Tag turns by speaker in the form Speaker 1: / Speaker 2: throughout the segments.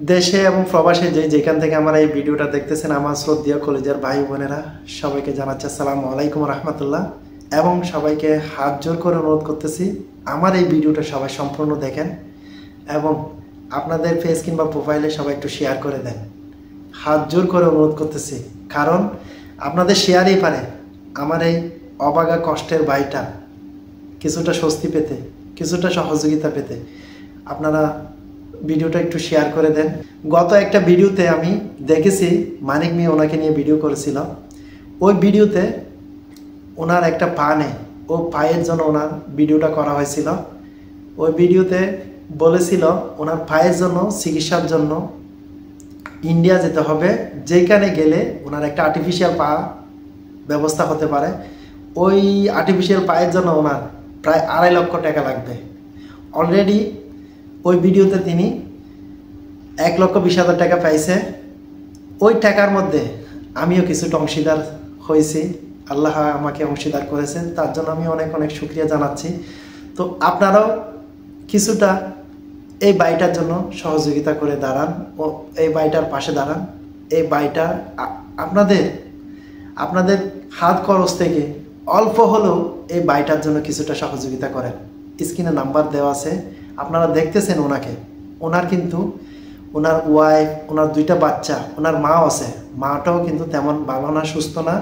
Speaker 1: দেশে এবং প্রবাসে যেখান থেকে আমার এই ভিডিওটা দেখতেছেন আমার শ্রদ্ধেয় কলেজের ভাই বোনেরা সবাইকে জানাচ্ছি আসসালামু আলাইকুম রহমতুল্লাহ এবং সবাইকে হাত জোর করে অনুরোধ করতেছি আমার এই ভিডিওটা সবাই সম্পূর্ণ দেখেন এবং আপনাদের ফেস কিংবা প্রোফাইলে সবাই একটু শেয়ার করে দেন। হাত জোর করে অনুরোধ করতেছি, কারণ আপনাদের শেয়ারই পারে আমার এই অবাগা কষ্টের ভাইটা কিছুটা স্বস্তি পেতে, কিছুটা সহযোগিতা পেতে। আপনারা ভিডিওটা একটু শেয়ার করে দেন। গত একটা ভিডিওতে আমি দেখেছি মানিক মিয়া ওনাকে নিয়ে ভিডিও করেছিল। ওই ভিডিওতে ওনার একটা পা নেই, ও পায়ের জন্য ওনার ভিডিওটা করা হয়েছিল। ওই ভিডিওতে বলেছিল ওনার পায়ের জন্য চিকিৎসার জন্য ইন্ডিয়া যেতে হবে, যেখানে গেলে ওনার একটা আর্টিফিশিয়াল পা ব্যবস্থা হতে পারে। ওই আর্টিফিশিয়াল পায়ের জন্য ওনার প্রায় 2.5 লক্ষ টাকা লাগবে। অলরেডি ওই ভিডিওতে তিনি 1,20,000 টাকা পাইছে। ওই টাকার মধ্যে আমিও কিছুটা অংশীদার হয়েছি, আল্লাহ আমাকে অংশীদার করেছেন, তার জন্য আমি অনেক অনেক শুকরিয়া জানাচ্ছি। তো আপনারাও কিছুটা এই বাইটার জন্য সহযোগিতা করে দাঁড়ান ও এই বাইটার পাশে দাঁড়ান। এই বাইটা আপনাদের হাত খরচ থেকে অল্প হলেও এই বাইটার জন্য কিছুটা সহযোগিতা করেন। স্ক্রিনে নাম্বার দেওয়া আছে, আপনারা দেখতেছেন ওনাকে। ওনার কিন্তু ওনার ওয়াইফ, ওনার 2টা বাচ্চা, ওনার মাও আছে। মাটাও কিন্তু তেমন ভালো না, সুস্থ না।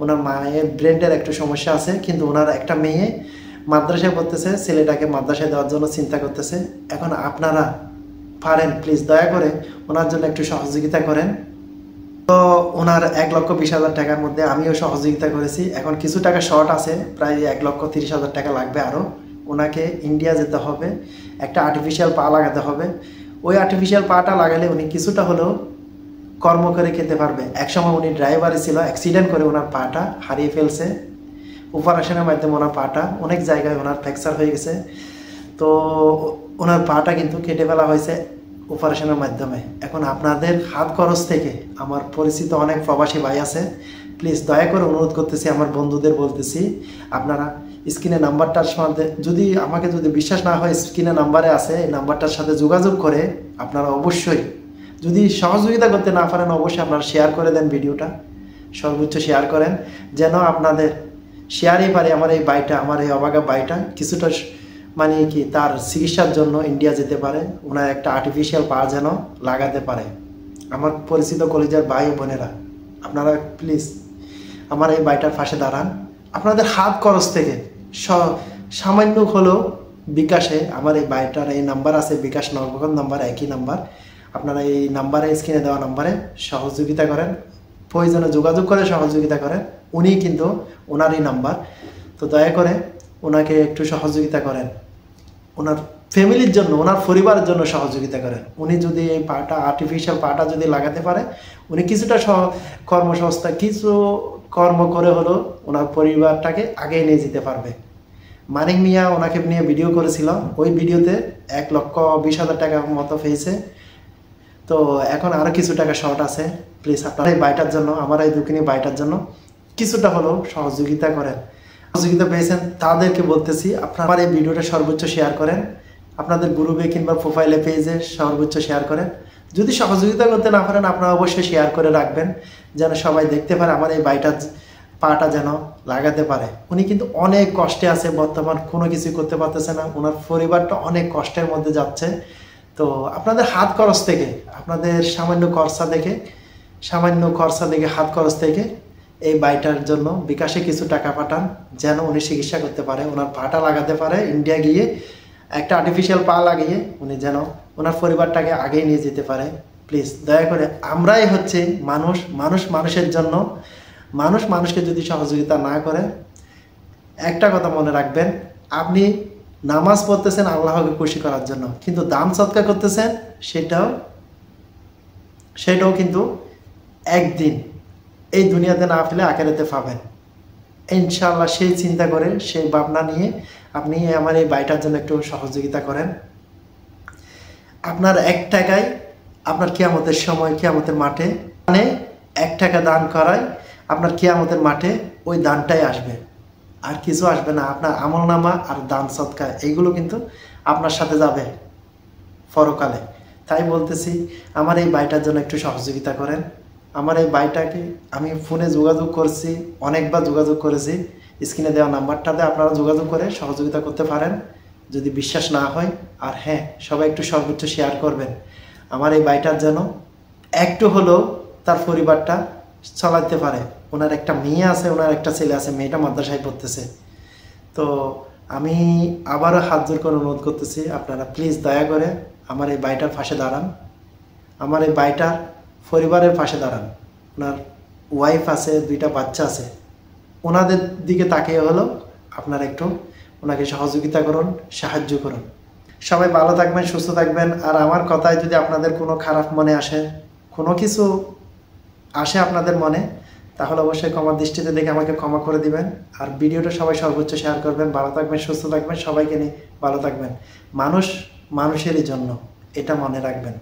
Speaker 1: ওনার মায়ের ব্রেনের একটু সমস্যা আছে, কিন্তু ওনার একটা মেয়ে মাদ্রাসায় পড়তেছে, ছেলেটাকে মাদ্রাসায় দেওয়ার জন্য চিন্তা করতেছে। এখন আপনারা পারেন প্লিজ দয়া করে ওনার জন্য একটু সহযোগিতা করেন। তো ওনার 1,20,000 টাকার মধ্যে আমিও সহযোগিতা করেছি। এখন কিছু টাকা শর্ট আছে, প্রায় 1,30,000 টাকা লাগবে আরও। ওনাকে ইন্ডিয়া যেতে হবে, একটা আর্টিফিশিয়াল পা লাগাতে হবে। ওই আর্টিফিশিয়াল পাটা লাগালে উনি কিছুটা হলেও কর্ম করে খেতে পারবে। একসময় উনি ড্রাইভারে ছিল, অ্যাক্সিডেন্ট করে ওনার পাটা হারিয়ে ফেলছে। অপারেশনের মাধ্যমে ওনার পাটা অনেক জায়গায় ওনার ফ্র্যাকচার হয়ে গেছে। তো ওনার পাটা কিন্তু কেটে ফেলা হয়েছে অপারেশনের মাধ্যমে। এখন আপনাদের হাত খরচ থেকে, আমার পরিচিত অনেক প্রবাসী ভাই আছে, প্লিজ দয়া করে অনুরোধ করতেছি, আমার বন্ধুদের বলতেছি, আপনারা স্ক্রিনে নাম্বারটার সাথে আমাকে যদি বিশ্বাস না হয়, স্ক্রিনে নাম্বারে আছে, এই নাম্বারটার সাথে যোগাযোগ করে আপনারা অবশ্যই, যদি সহযোগিতা করতে না পারেন, অবশ্যই আপনারা শেয়ার করে দেন ভিডিওটা, সর্বোচ্চ শেয়ার করেন, যেন আপনাদের শেয়ারই পারে আমার এই ভাইটা, আমার এই অবাগা ভাইটা কিছুটা মানে কি তার চিকিৎসার জন্য ইন্ডিয়া যেতে পারে, ওনার একটা আর্টিফিশিয়াল পা যেন লাগাতে পারে। আমার পরিচিত কলেজের ভাই বোনেরা, আপনারা প্লিজ আমার এই ভাইটার পাশে দাঁড়ান। আপনাদের হাত খরচ থেকে সামান্য হলেও বিকাশে, আমার এই ভাইটার এই নাম্বার আছে, বিকাশ নগদ নাম্বার, একই নাম্বার। আপনারা এই নাম্বারে, স্ক্রিনে দেওয়া নাম্বারে সহযোগিতা করেন, প্রয়োজনে যোগাযোগ করে সহযোগিতা করেন। উনি কিন্তু ওনারই নাম্বার। তো দয়া করে ওনাকে একটু সহযোগিতা করেন, ওনার ফ্যামিলির জন্য, ওনার পরিবারের জন্য সহযোগিতা করেন। উনি যদি এই পাটা, আর্টিফিশিয়াল পাটা যদি লাগাতে পারে, উনি কিছুটা কর্মসংস্থা, কিছু কর্ম করে হলেও ওনার পরিবারটাকে আগে নিয়ে যেতে পারবে। মানিক মিয়া ওনাকে নিয়ে ভিডিও করেছিল, ওই ভিডিওতে 1,20,000 টাকার মতো পেয়েছে। তো এখন আরও কিছু টাকা শর্ট আছে। প্লিজ আপনারা এই বাইটার জন্য, আমার এই দুঃখিনী বাইটার জন্য কিছুটা হলেও সহযোগিতা করেন। সহযোগিতা পেয়েছেন তাদেরকে বলতেছি, আপনারা আমার এই ভিডিওটা সর্বোচ্চ শেয়ার করেন, আপনাদের গ্রুপে কিংবা প্রোফাইলে পেজে সর্বোচ্চ শেয়ার করেন। যদি সহযোগিতা করতে না পারেন, আপনারা অবশ্যই শেয়ার করে রাখবেন, যেন সবাই দেখতে পারে আমার এই বাইটার পাটা যেন লাগাতে পারে। উনি কিন্তু অনেক কষ্টে আছে বর্তমান, কোনো কিছু করতে পারতেছে না, ওনার পরিবারটা অনেক কষ্টের মধ্যে যাচ্ছে। তো আপনাদের হাত খরচ থেকে, আপনাদের সামান্য খরচা দেখে হাত খরচ থেকে এই বাইটার জন্য বিকাশে কিছু টাকা পাঠান, যেন উনি চিকিৎসা করতে পারে, ওনার পাটা লাগাতে পারে, ইন্ডিয়া গিয়ে একটা আর্টিফিশিয়াল পা লাগিয়ে উনি যেন ওনার পরিবারটাকে আগেই নিয়ে যেতে পারে। প্লিজ দয়া করে, আমরাই হচ্ছে মানুষের জন্য। মানুষকে যদি সহযোগিতা না করে, একটা কথা মনে রাখবেন, আপনি নামাজ পড়তেছেন আল্লাহকে খুশি করার জন্য, কিন্তু দান সদকা করতেছেন, সেটাও কিন্তু একদিন এই দুনিয়াতে না পেলে আখেরাতে পাবেন ইনশাআল্লাহ। সেই চিন্তা করে, সেই ভাবনা নিয়ে আপনি আমার এই বাইটার জন্য একটু সহযোগিতা করেন। আপনার 1 টাকায় আপনার কিয়ামতের সময়, কিয়ামতের মাঠে, মানে 1 টাকা দান করায় আপনার কিয়ামতের মাঠে ওই দানটাই আসবে, আর কিছু আসবে না। আপনার আমলনামা আর দান সদকা এইগুলো কিন্তু আপনার সাথে যাবে পরকালে। তাই বলতেছি আমার এই ভাইটার জন্য একটু সহযোগিতা করেন। আমার এই ভাইটাকে আমি ফোনে যোগাযোগ করছি, অনেকবার যোগাযোগ করেছি। স্ক্রিনে দেওয়া নাম্বারটাতে আপনারা যোগাযোগ করে সহযোগিতা করতে পারেন যদি বিশ্বাস না হয়। আর হ্যাঁ, সবাই একটু সর্বোচ্চ শেয়ার করবেন আমার এই ভাইটার যেন একটু হলেও তার পরিবারটা চালাতে পারে। ওনার একটা মেয়ে আছে, ওনার একটা ছেলে আছে, মেয়েটা মাদ্রাসায় পড়তেছে। তো আমি আবারও হাত জোর করে অনুরোধ করতেছি, আপনারা প্লিজ দয়া করে আমার এই ভাইটার পাশে দাঁড়ান, আমার এই ভাইটার পরিবারের পাশে দাঁড়ান। ওনার ওয়াইফ আছে, 2টা বাচ্চা আছে, ওনাদের দিকে তাকিয়ে হলো আপনারা একটু ওনাকে সহযোগিতা করুন, সাহায্য করুন। সবাই ভালো থাকবেন, সুস্থ থাকবেন। আর আমার কথায় যদি আপনাদের কোনো খারাপ মনে আসে, কোনো কিছু আসে আপনাদের মনে, তাহলে অবশ্যই ক্ষমার দৃষ্টিতে দেখে আমাকে ক্ষমা করে দিবেন। আর ভিডিওটা সবাই সর্বোচ্চ শেয়ার করবেন। ভালো থাকবেন, সুস্থ থাকবেন, সবাইকে নিয়ে ভালো থাকবেন। মানুষ মানুষেরই জন্য, এটা মনে রাখবেন।